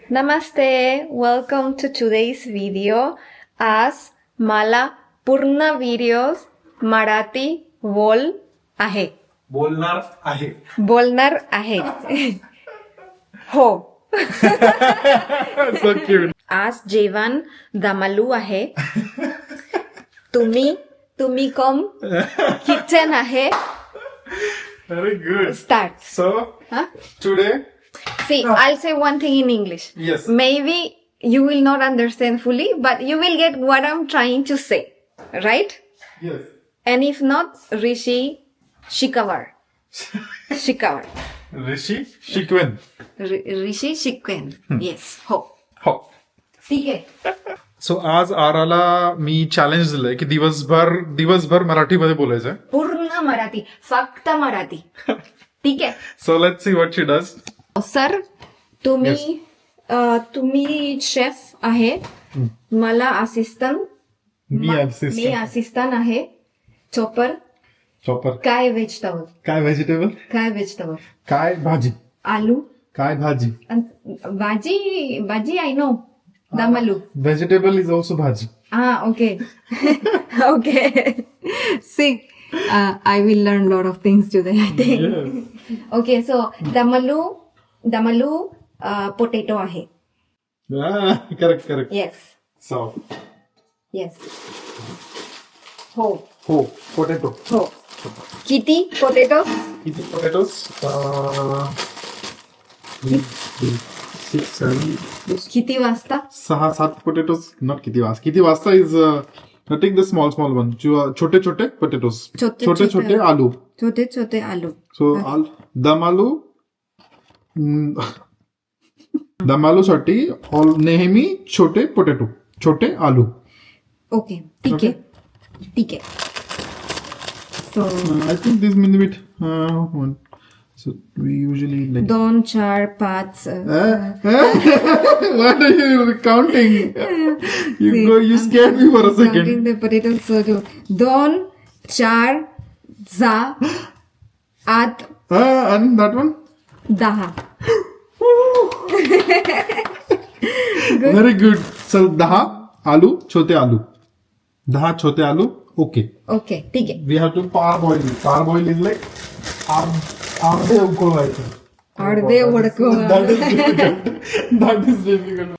Namaste, welcome to today's video. आज मला पूर्ण व्हिडिओज मराठी बोलणार आहे. हो. So cute. आज जेवण दमालू आहे. तुम्ही कम किचन आहे. Very good. Start. So, Huh? today, See, I'll say one thing in English. Yes. Maybe you will not understand fully, but you will get what I'm trying to say. Right? yes. And if not, Rishi Shikawar. Rishi Shikwen. Rishi Shikwen. Yes. हो. हो. ठीक आहे. So आज आराला मी challenge दिलंय की दिवसभर मराठीमध्ये बोलायचंय. पूर्ण मराठी. फक्त मराठी. ठीक आहे. So let's see what she does. Sir तुम्ही शेफ आहे. मला असिस्टंट. मी असिस्टंट आहे. चॉपर. काय व्हेजिटेबल. काय भाजी. आलू. काय भाजी. भाजी I know. Dum aloo. Vegetable is also bhaji. Okay. Okay. See, I will learn a lot of things today, I think. Yes. Okay, so damalu potato आहे. Correct. Yes. So, Yes. हो. potato. हो. किती पोटॅटो? किती potatoes? 6, 7, किती वाजता? 6-7 potatoes. Not किती वाजता is take the small one. छोटे potatoes. छोटे आलू. छोटे आलू. So दमालू साठी नेहमी छोटे पोटॅटो. छोटे आलू. ओके. ठीक आहे. So I think this minute. So we usually like. 2, 4, 5. What are you counting? You scared me for a second. Counting the potatoes. So 2, 4, 8. And that one? 10. Very good. So 10 आलू, छोटे आलू. 10 छोटे आलू. Okay. Okay. ठीक आहे. We have to parboil it. Parboil is like अर्धे उकळवायचे. अर्धे उडकवा. That is difficult.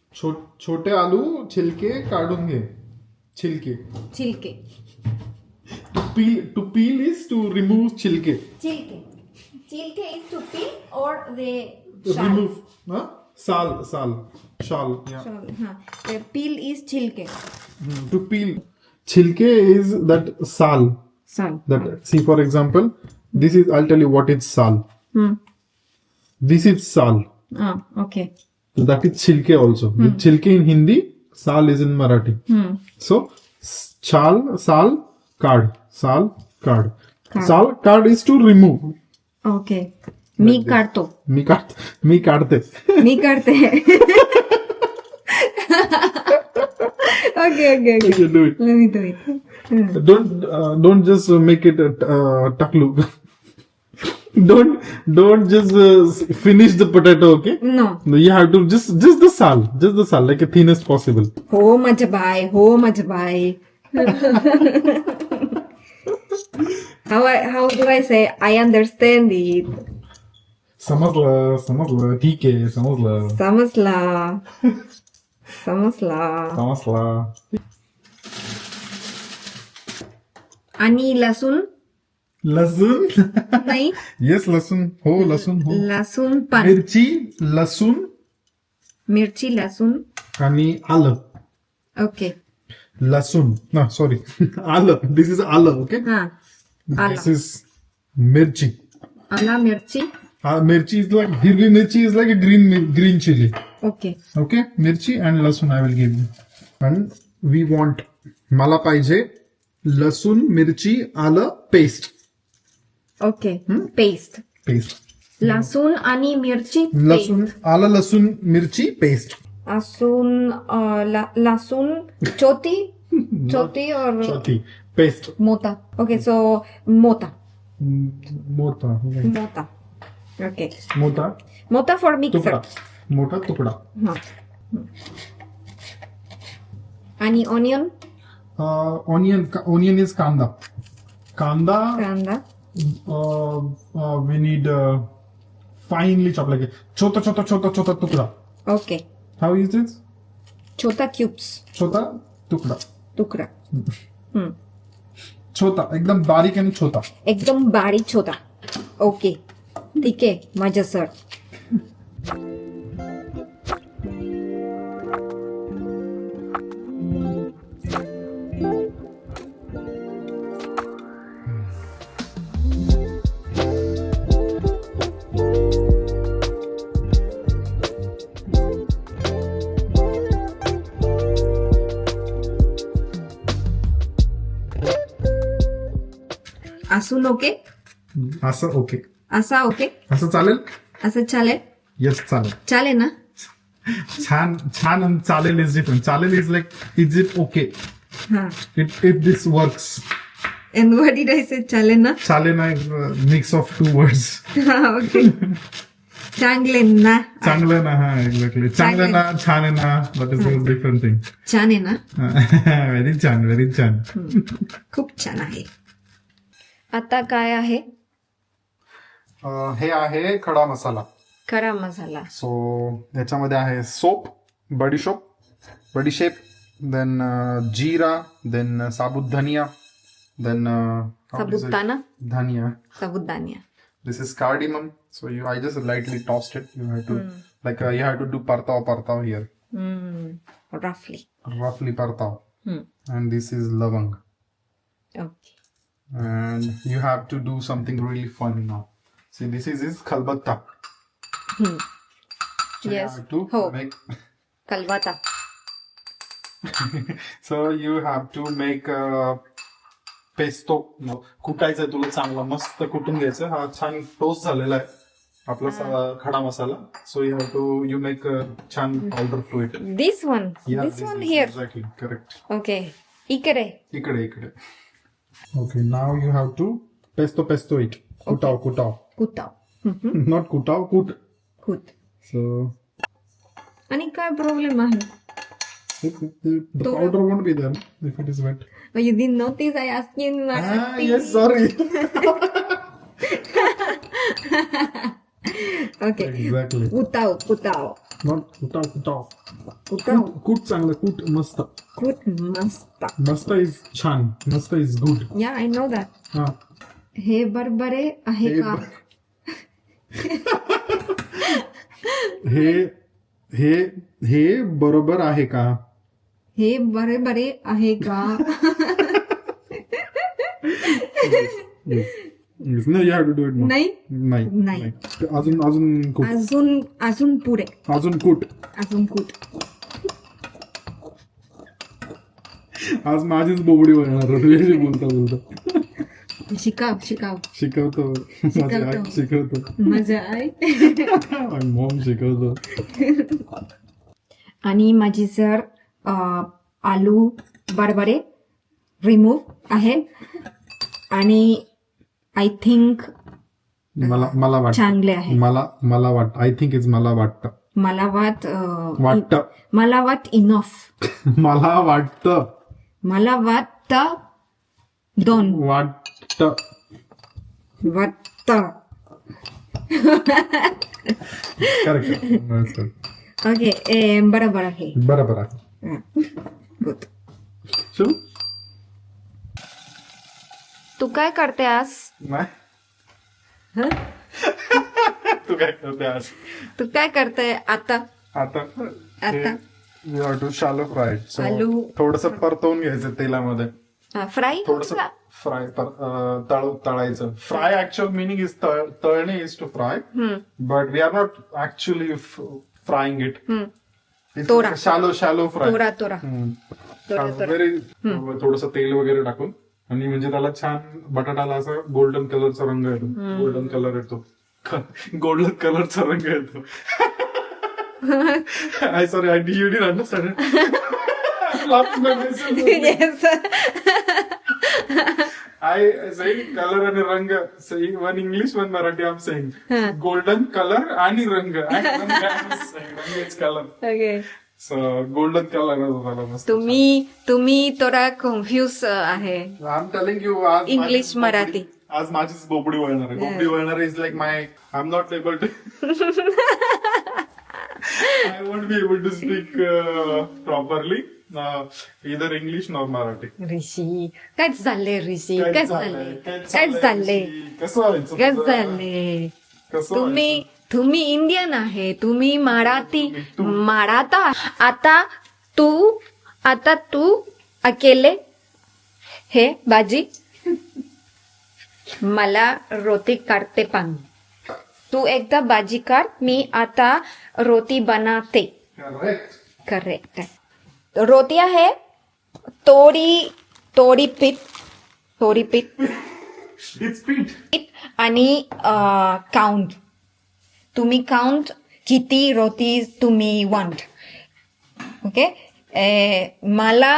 छोटे आलू छिलके काढून घे. छिलके. To peel is to remove छिलके. छिलके is to peel or the shell. Remove. Huh? Shal. Yeah. The peel is छिलके. To peel. Chilke is that sal. That see, for example, this is. I'll tell you what is sal. This is sal. Okay. That is chilke also. With chilke in Hindi, sal is in Marathi. So sal card. Sal card is to remove. Okay. मी काढतो. मी काढते. Okay. You do it. Let me do it. Don't just make it taklu. Don't just finish the potato. Okay. No. You have to just the sal, like as thin as possible. हो माझं bye. How do I say? I understand it. समजलं. ठीक आहे. समजला. आणि लसूण नाही. Yes लसूण. हो लसूण. हो लसूण पण. मिरची लसूण आणि आलं. ओके. लसूण. सॉरी. आलं. दिस इज आलं. ओके. दिस इज मिरची. आला मिरची. मिरची इज लाईक हिरवी मिरची is like a green chilli. Okay. मिरची अँड लसूण I will give you. And we want. मला पाहिजे लसूण मिरची आलं पेस्ट. ओके. पेस्ट. लसूण आणि मिरची. आलं लसूण मिरची पेस्ट. लसूण छोटी और पेस्ट. मोटा. ओके. सो मोटा. Okay. Mota for mixer. मोठा तुकडा. हा. आणि ऑनियन. ऑनियन इज कांदा. कांदा we need finely chopped, like छोटा तुकडा. ओके. How is this? छोटा क्यूब्स. छोटा तुकडा. छोटा एकदम बारीक आणि छोटा. एकदम बारीक छोटा. ओके, ठीक आहे माझ्या सर. असून ओके. असं ओके. असा ओके. असं चालेल. असं चालेल. येस चालेल. चालेल ना. छान छान आणि चालेल इज डिफरंट. चालेल is like is it okay. हा. If this works. And what did I say? चालेल ना. चालेल ना मिक्स ऑफ 2 words. ओके. चांगले ना. चांगलं ना. हा एक्झॅक्टली. चांगलं ना. छान आहे ना. That is a different thing. छान आहे ना. व्हेरी छान व्हेरी छान. खूप छान आहे. आता काय आहे? हे आहे खडा मसाला. खडा मसाला. सो याच्यामध्ये आहे सोप, बडीशेप, देन जीरा, देन साबुत धनिया, देन साबुदाना. धनिया. This is cardamom. So I just lightly tossed it. You have to you have to do partav here. Roughly partav. And this is lavang. Okay. And you have to do something really fun now. See, this is khalbatta. So Yes. you have to make. Kalbata. So you have to make pesto. कुटायचं आहे तुला चांगला मस्त कुटून घ्यायचं. हा छान toast झालेला आहे आपला खडा मसाला. So you have to you make छान powder to it. This one. This one here. Exactly, correct. Okay. इकडे. Okay, now you have to pesto it. Kutav. Not kutav, Kut. So आणि काय प्रॉब्लेम आहे? the powder won't be there if it is wet. Oh, you didn't notice I asked you not. Yes, sorry. Okay. Exactly. Kutav. Not kutav. Kutav. Kut चांगलं. Kut मस्त. Kut masta. Masta is छान. Masta is good. Yeah, I know that. हा. हे बरोबरे आहे का? हे बरोबर आहे का? हे बरोबरे आहे का? Yes. No, you have to do it more. नाही. अजून कूट. अजून पुढे. अजून कूट. आज माझीच बोबडी बनणार बोलता. शिकवतो. माझ्या आई. मॉम शिकवतो. आणि माझी सर आलू बरोबरे रिमूव्ह आहे. आणि आय थिंक मला वाटतं चांगले आहे. मला वाटतं. आय थिंक इज मला वाटतं. मला वाट इनफ. मला वाटतं. दोन वाटतं. करेक्ट. ओके. बरोबर आहे. गुड. तू काय करते आज? तू काय करते आता? You have to shallow fry. आलू थोडस परतवून घ्यायचं तेलामध्ये. फ्राय. थोडस फ्राय तळायचं. फ्राय ऍक्च्युअल मिनिंग इज तळणे is to fry. But we are not actually frying it. Shallow fry. Very थोडस तेल वगैरे टाकून. आणि म्हणजे त्याला छान बटाटाला असं गोल्डन कलरचा रंग येतो. गोल्डन कलर येतो. I sorry I you didn't understand. I say color आणि रंग. Say one English, one Marathi. I'm saying golden color आणि रंग. And रंग I'm saying रंग is color. Okay So golden color झाला मस्त. तुम्ही थोडा कन्फ्युज आहे I'm telling you आज English, माझीच मराठी. आज माझीच बोबडी वळणार आहे. बोबडी वळणार is like my I am not able to I won't be able to speak properly either English nor Marathi. ऋषी काय चाललंय ऋषी काय काय चाललंय? चाललंय काय चाललंय कसं व्हायचं काय तुझं? चाललंय कसं तुम्ही इंडियन आहे तुम्ही मराठी तू. मराठा आता तू अकेले हे बाजी मला रोटी काढते पण तू एकदा भाजी काढ मी आता रोटी बनवते Correct. करेक्ट रोटी आहे थोडी पीठ It's Pete. आणि काउंट तुम्ही काउंट किती रोटी तुम्ही वॉन्ट ओके मला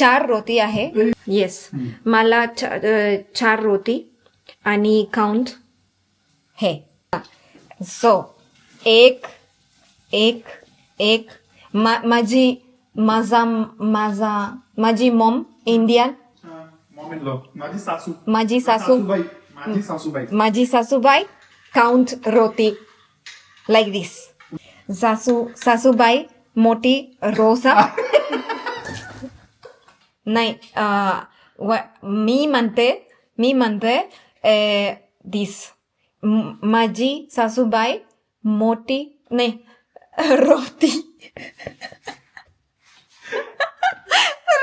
4 रोटी आहे येस मला 4 रोटी आणि काउंट हे सो एक माझी मॉम इंडियन Mom-in-law. माझी सासू. माझी सासू माझी सासूबाई. काउंट रोटी लाईक दिस सासूबाई मोठी रोसा नाही मी म्हणते दिस माझी सासूबाई मोठी नाही रोटी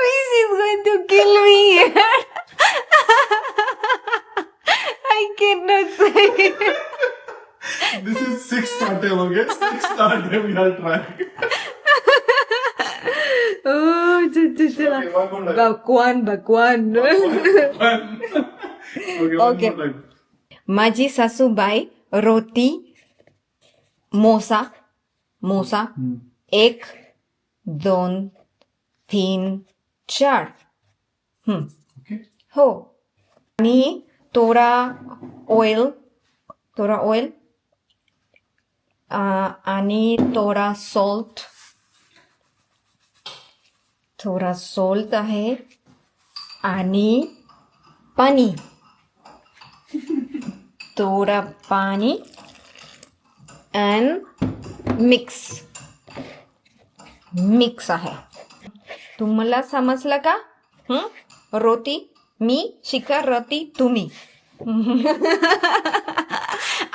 Riz is going to kill me. I cannot say. This is 6th attempt, okay? 6th attempt we are trying. Oh, Okay, one more time. Bakwan. Okay, one Okay. more time. माझी सासूबाई रोटी मोसा 1 2 3 4 Okay. हो आणि थोडा oil आणि थोडा salt आहे आणि पाणी थोडा पाणी अँड मिक्स आहे तुम्हाला समजलं का रोटी मी शिका रोटी तुम्ही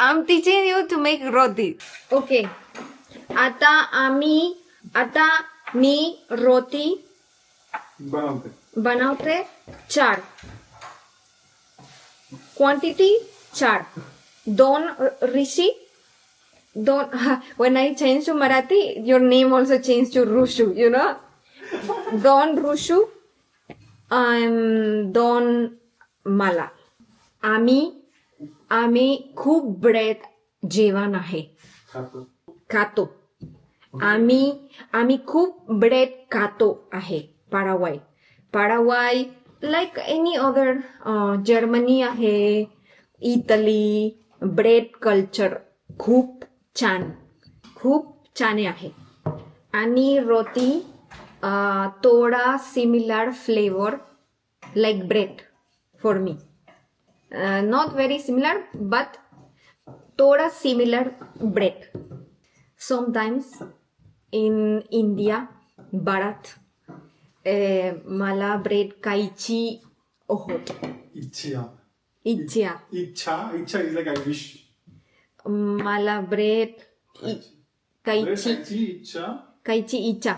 I'm teaching you to make roti. Okay. आता मी रोटी बनवते 4. Quantity 4. 2 Rishi 2 when I change to Marathi your name also changed to Rushu you know 2 Rushu 2 मला आम्ही खूप ब्रेड जेवण आहे खातो आम्ही खूप ब्रेड खातो आहे पारावाय लाईक एनी अदर जर्मनी आहे इटली ब्रेड कल्चर खूप छान आहे आणि रोटी थोडा similar flavour like bread for me not very similar but thoda similar bread sometimes in India Bharat मला ब्रेड खायची होत इच्छा is like I wish. मला ब्रेड खायची इच्छा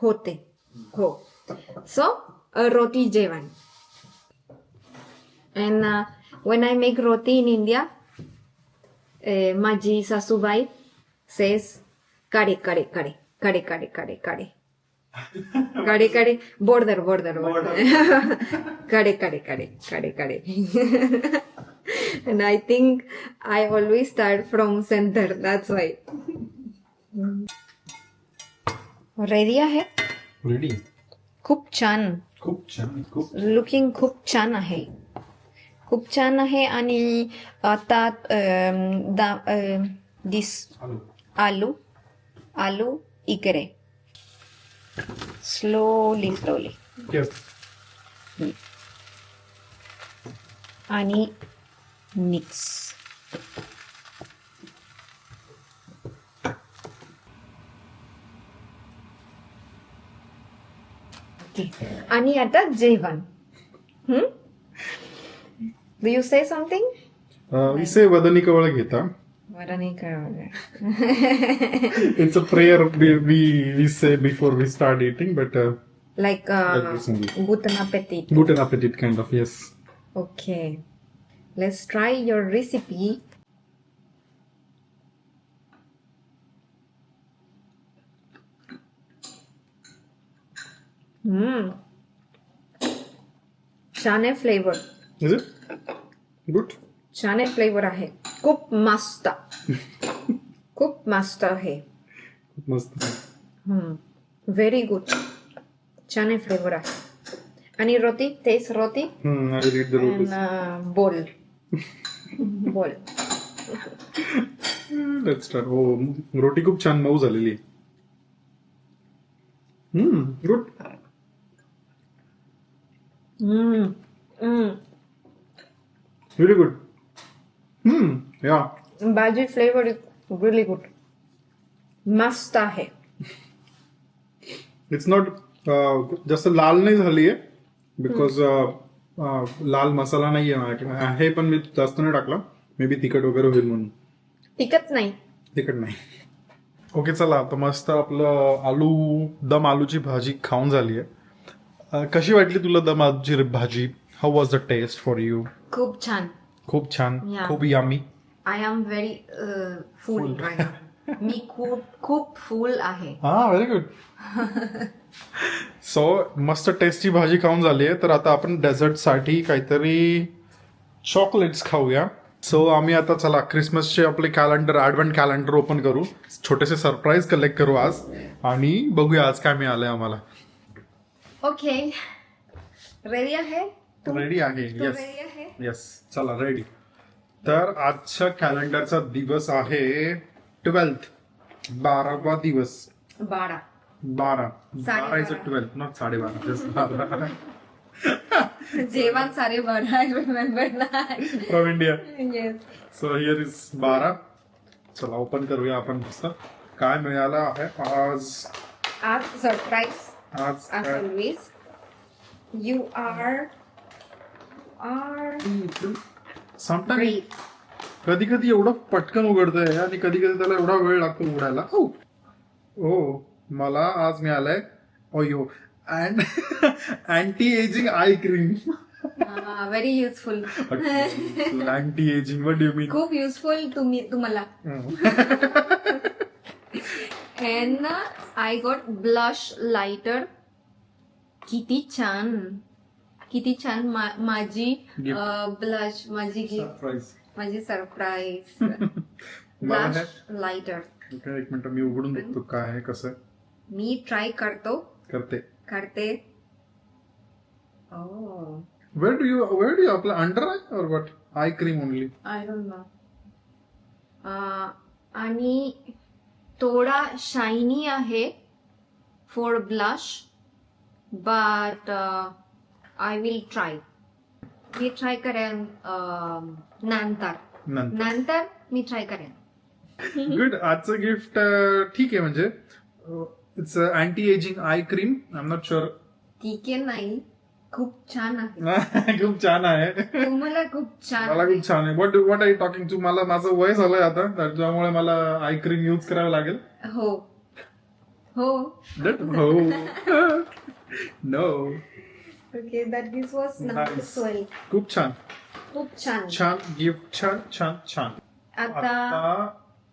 होते हो सो रोटी जेवण and when I make roti in India माझी सासूबाई says kade border kade and I think I always start from center that's why ready आहे Ready. खूप छान खूप छान खूप लुकिंग खूप छान आहे. खूप छान आहे. आणि आता दिस आलू. आलू इकडे स्लोली Yes. आणि मिक्स. आणि आता जेवण. Do you say something? इसे वदनी कवळ घेता. मला नाही कळलं. It's a prayer we say before we start eating, but Like this only. guten appetit. Guten appetit, kind of, yes. Okay. Let's try your recipe. छान आहे फ्लेवर. Is it? Good? छान आहे flavour आहे. खूप मस्त. खूप मस्त आहे. खूप मस्त. Very good. छान आहे फ्लेवर आहे. आणि रोटी तेच रोटी I will eat the rotis. बोल बोल. Let's start. Oh, रोटी खूप छान मऊ झालेली. Good. Really good. Yeah. भाजी फ्लेवर रिअली गुड. मस्त आहे. इट्स नॉट जास्त लाल नाही झालीये बिकॉज लाल मसाला नाहीये माझ्याकडे आहे, पण मी जास्त नाही टाकला. मे बी तिखट वगैरे होईल म्हणून. तिखट नाही. तिखट नाही. ओके, चला आता मस्त आपलं दम आलूची भाजी खाऊन झाली आहे. कशी वाटली तुला दम आलूची भाजी? How was the taste for you? खूप छान. खूप छान. Yeah. खूप yummy. I am very full right now. मी खूप फुल आहे. Very good. सो मस्त टेस्टी भाजी खाऊन झाली आहे. तर आता आपण डेझर्ट साठी काहीतरी चॉकलेट्स खाऊया. सो आम्ही आता चला क्रिसमसचे आपले कॅलेंडर, ऍडव्हेंट कॅलेंडर ओपन करू. छोटेसे सरप्राईज कलेक्ट करू आज आणि बघूया आज काय मिळालंय आम्हाला. ओके, रेडी आहे? रेडी आहे. येस रेडी आहे? येस, चला रेडी. तर आजच्या कॅलेंडरचा दिवस आहे 12th, 12वा दिवस. 12 12 12 नॉट 12:30. जेवण 12:30. Remember from India. Yes. So here is 12. चला ओपन करूया आपण मस्त. काय मिळालं आहे आज सरप्राईज आज as always. You are sometime great. कधी कधी एवढं पटकन उघडतंय आणि कधी कधी त्याला एवढा वेळ लागतो उघडायला. हो, मला आज मिळालंय ओयो and anti ageing eye cream. Very useful. Anti ageing, what do you mean? खूप युजफुल तुम्हाला. And I got blush lighter. किती छान माझी ब्लश, माझी गिफ्ट, माझी सरप्राईज. Blush lighter. एक मिनिट मी उघडून बघतो काय आहे कसं. मी ट्राय करते. Where do you apply? Under eye or what? Eye cream only? I don't know. आणि थोडा शायनी आहे for blush, but I will try. Me try करेन नंतर मी ट्राय करेन. गुड. आजचं गिफ्ट ठीक आहे, म्हणजे it's anti ageing eye cream. I am not sure. ठीक आहे, नाही खूप छान आहे. खूप छान आहे. तुम्हाला खूप छान. मला खूप छान आहे. What are you talking to? मला माझं वय झालंय आता, त्याच्यामुळे मला आय क्रीम यूज करावं लागेल. हो. No. Okay, that this was number 12. खूप छान गिफ्ट. छान. आता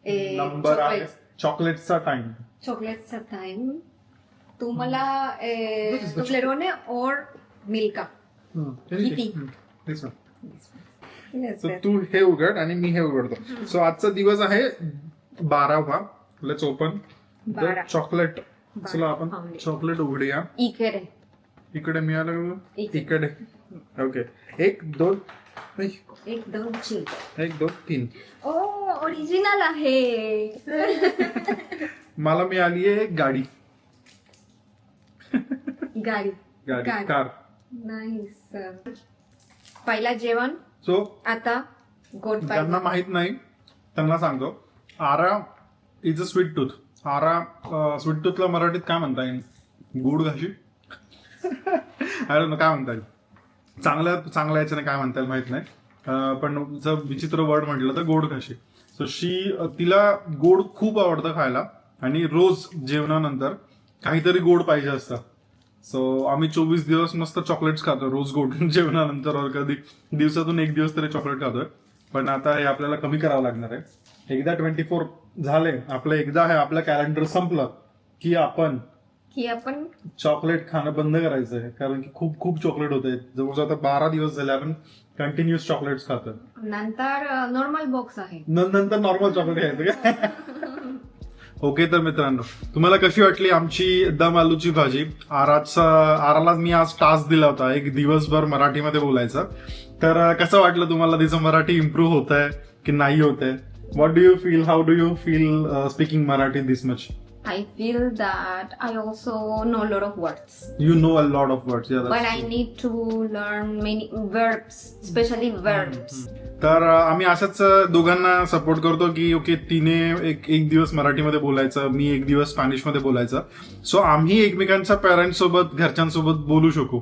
नंबर आहे चॉकलेटचा टाइम. चॉकलेटचा टाइम. तुम्हाला टोब्लेरोने और मिल्का किती? So, तू हे उघड आणि मी हे उघडतो. सो आजचा दिवस आहे 12वा. Let's open the 12. चॉकलेट. चला आपण चॉकलेट उघडूया. इकडे मिळालं इकडे. इकडे. ओके 1 2 नाही, 1 2 3. 1 2 3. ओ ओरिजिनल आहे. मला मिळाली आहे गाडी. गाडी. गाडी कार. नाही सर. पहिला जेवण, सो आता गोड ज्यांना पाहिजे. माहित नाही त्यांना सांगतो, Aara is a sweet tooth. Aara sweet टूथला मराठीत काय म्हणता येईल? गुड घाशी. अरे काय म्हणता येईल? चांगल्या याच्याने काय म्हणता येईल माहित नाही. पण जर विचित्र वर्ड म्हटलं तर गोड घाशी. सो तिला गोड खूप आवडतं खायला आणि रोज जेवणानंतर काहीतरी गोड पाहिजे असतं. सो आम्ही 24 दिवस मस्त चॉकलेट्स खातो रोज गोड जेवणानंतर, और कधी दिवसातून 1 दिवस तरी चॉकलेट खातोय. पण आता हे आपल्याला कमी करावं लागणार आहे. एकदा 24 झाले आपलं, एकदा हे आपलं कॅलेंडर संपलं की आपण चॉकलेट खाणं बंद करायचं आहे. कारण की खूप खूप चॉकलेट होते. जवळजवळ आता 12 दिवस झाले आपण कंटिन्युअस चॉकलेट्स खातोय. नंतर नॉर्मल बॉक्स आहे. नंतर नॉर्मल चॉकलेट खायचं का? ओके, तर मित्रांनो तुम्हाला कशी वाटली आमची दम आलूची भाजी? आराला मी आज टास्क दिला होता एक दिवसभर मराठीमध्ये बोलायचा. तर कसं वाटलं तुम्हाला? तिचं मराठी इम्प्रूव्ह होत आहे की नाही होत आहे? What do you feel? How do you feel speaking Marathi this much? I feel that I also know a lot of words. You know a lot of words. Yeah, But that's I true. need to learn many verbs, especially verbs. तर आम्ही असंच दोघांना support करतो की okay, तिने एक दिवस मराठीमध्ये बोलायचं, मी 1 दिवस स्पॅनिशमध्ये बोलायचं. सो आम्ही एकमेकांच्या पॅरेंट्स सोबत, घरच्यांसोबत बोलू शकू.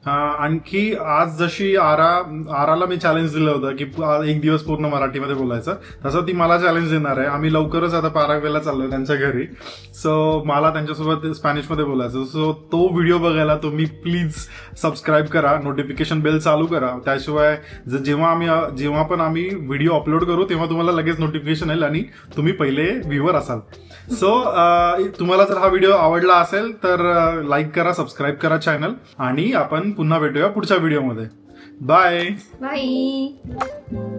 आणखी आज जशी आराला मी चॅलेंज दिलं होतं की 1 दिवस पूर्ण मराठीमध्ये बोलायचं, तसं ती मला चॅलेंज देणार आहे. आम्ही लवकरच आता पाराग्वेला चाललोय त्यांच्या घरी. सो मला त्यांच्यासोबत स्पॅनिशमध्ये बोलायचं. सो तो व्हिडिओ बघायला तुम्ही प्लीज सबस्क्राईब करा, नोटिफिकेशन बेल चालू करा. त्याशिवाय जेव्हा पण आम्ही व्हिडिओ अपलोड करू तेव्हा तुम्हाला लगेच नोटिफिकेशन येईल आणि तुम्ही पहिले व्ह्यूवर असाल. सो तुम्हाला जर हा व्हिडिओ आवडला असेल तर लाईक करा, सबस्क्राईब करा चॅनल, आणि आपण पुन्हा भेटूया पुढच्या व्हिडिओमध्ये. बाय. Bye.